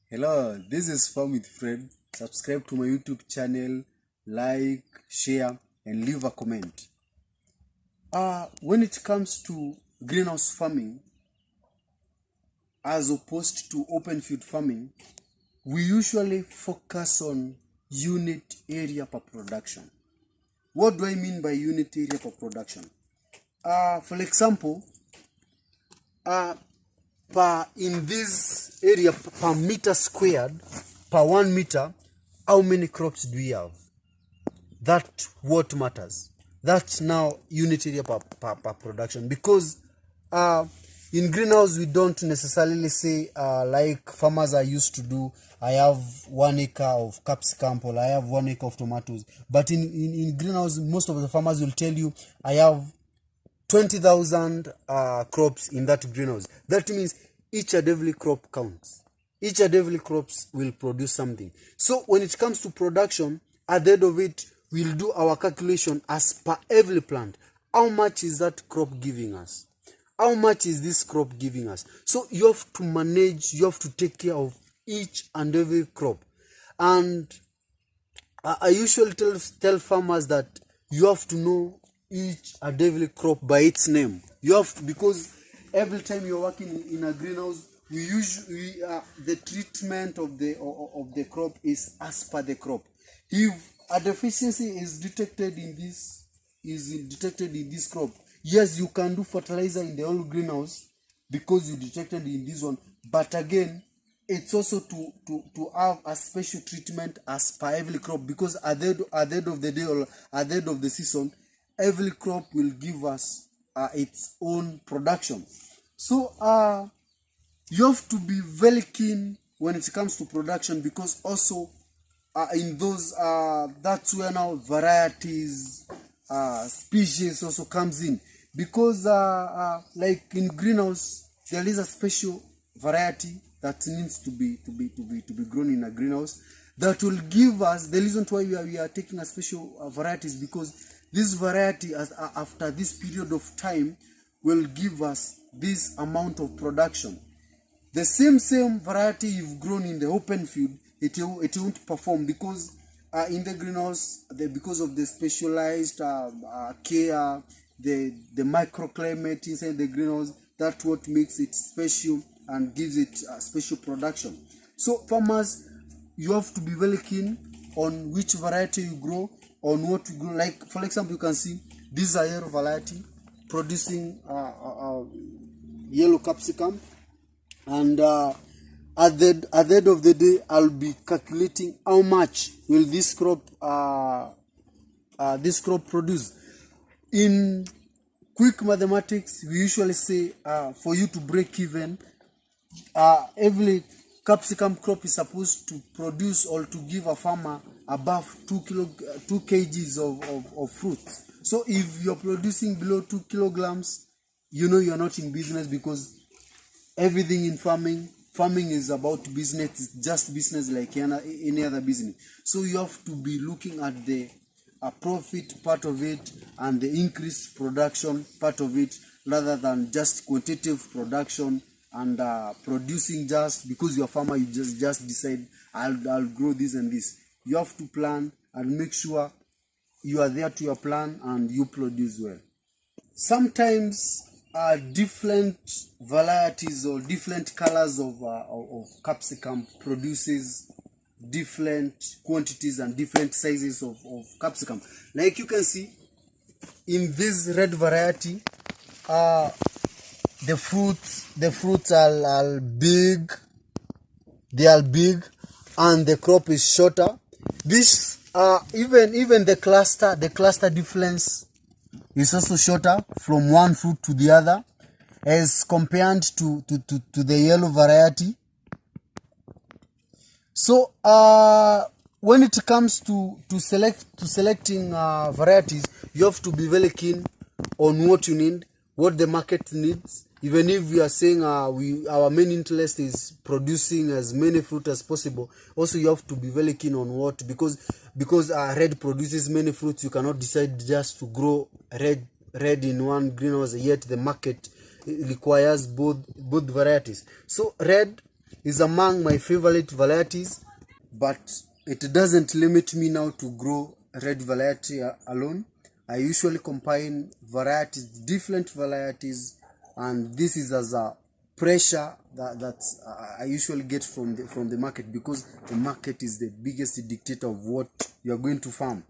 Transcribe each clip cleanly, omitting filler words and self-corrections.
Hello, this is Farm with Fred. Subscribe to my YouTube channel, like, share, and leave a comment. When it comes to greenhouse farming, as opposed to open field farming, we usually focus on unit area per production. What do I mean by unit area per production? For example, in this area per meter squared, per 1 meter, how many crops do we have? That what matters. That's now unit area per production, because in greenhouse we don't necessarily say like farmers are used to do, I have 1 acre of capsicum or I have 1 acre of tomatoes. But in greenhouse, most of the farmers will tell you, I have 20,000 crops in that greenhouse. That means each and every crop counts. Each and every crops will produce something. So when it comes to production, at the end of it, we'll do our calculation as per every plant. How much is that crop giving us? How much is this crop giving us? So you have to manage, you have to take care of each and every crop. And I usually tell farmers that you have to know each and every crop by its name. You have to, because every time you're working in a greenhouse, we usually the treatment of the crop is as per the crop. If a deficiency is detected in this crop, yes, you can do fertilizer in the whole greenhouse because you detected in this one. But again, it's also to have a special treatment as per every crop, because at the end of the day or at the end of the season, every crop will give us its own production. So you have to be very keen when it comes to production, because also in those that's where now varieties, species also comes in, because like in greenhouse there is a special variety that needs to be grown in a greenhouse that will give us the reason why we are taking a special varieties, because this variety after this period of time will give us this amount of production. The same variety you've grown in the open field, it won't perform, because in the greenhouse, because of the specialized care, the microclimate inside the greenhouse, that's what makes it special and gives it special production. So farmers, you have to be very keen on which variety you grow, on what you grow. Like for example, you can see this is a yellow variety producing yellow capsicum, and at the end of the day, I'll be calculating how much will this crop produce. In quick mathematics, we usually say for you to break even, every capsicum crop is supposed to produce or to give a farmer above 2 kgs of fruits. So if you're producing below 2 kilograms, you know you're not in business, because everything in farming is about business. It's just business like any other business. So you have to be looking at the profit part of it and the increased production part of it, rather than just quantitative production and producing just because you're a farmer, you just decide I'll grow this and this. You have to plan and make sure you are there to your plan and you produce well. Sometimes different varieties or different colors of capsicum produces different quantities and different sizes of capsicum. Like you can see in this red variety, the fruits are big, they are big, and the crop is shorter. This even the cluster difference is also shorter from one fruit to the other, as compared to the yellow variety. So when it comes to selecting varieties, you have to be very keen on what you need, what the market needs. Even if we are saying our main interest is producing as many fruit as possible, also you have to be very keen on what, because red produces many fruits. You cannot decide just to grow red in one greenhouse, yet the market requires both varieties. So red is among my favorite varieties, but it doesn't limit me now to grow red variety alone. I usually combine varieties, different varieties, and this is as a pressure that I usually get from the market, because the market is the biggest dictator of what you are going to farm.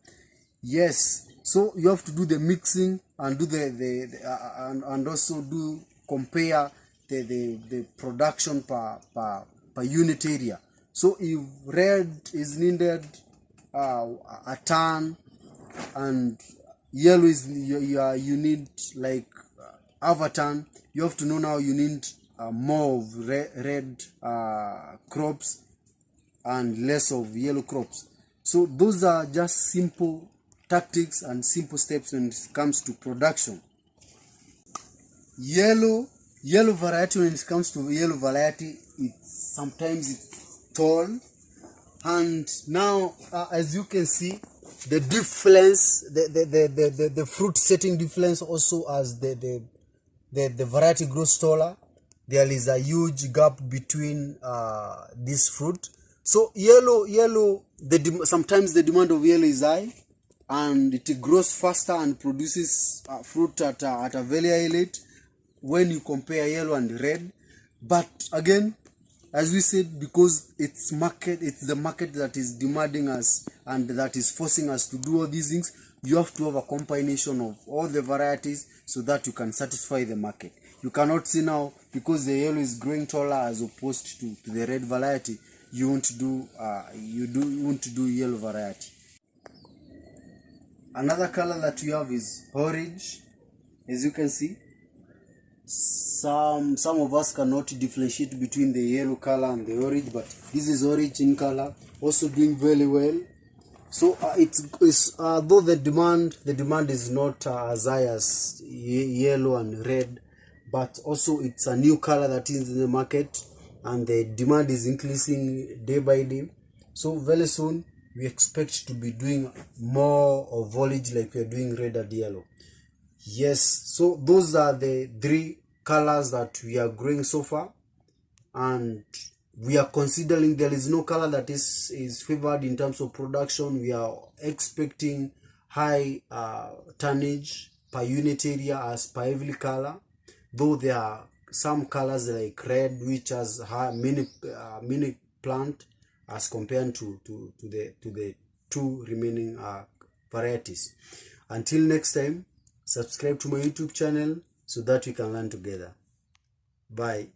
Yes, so you have to do the mixing and do and also do compare the production per unit area. So if red is needed a ton, and yellow is you need like half a ton, you have to know now you need more of red crops and less of yellow crops. So those are just simple tactics and simple steps when it comes to production. Yellow variety, when it comes to yellow variety, sometimes it's tall, and now as you can see, the difference, the fruit setting difference also, as the variety grows taller, there is a huge gap between this fruit. So yellow, sometimes the demand of yellow is high, and it grows faster and produces fruit at a very high rate when you compare yellow and red. But again, as we said, because it's the market that is demanding us and that is forcing us to do all these things, you have to have a combination of all the varieties so that you can satisfy the market. You cannot see now, because the yellow is growing taller as opposed to the red variety, you won't do yellow variety. Another color that we have is orange. As you can see, some of us cannot differentiate between the yellow color and the orange, but this is orange in color, also doing very well. So it's though the demand is not as high as yellow and red, but also it's a new color that is in the market, and the demand is increasing day by day. So very soon we expect to be doing more of foliage like we are doing red and yellow. Yes, so those are the three colors that we are growing so far, and we are considering there is no color that is favored in terms of production. We are expecting high tonnage per unit area as per every color, though there are some colors like red which has high mini plant as compared to the two remaining varieties. Until next time, subscribe to my YouTube channel so that we can learn together. Bye.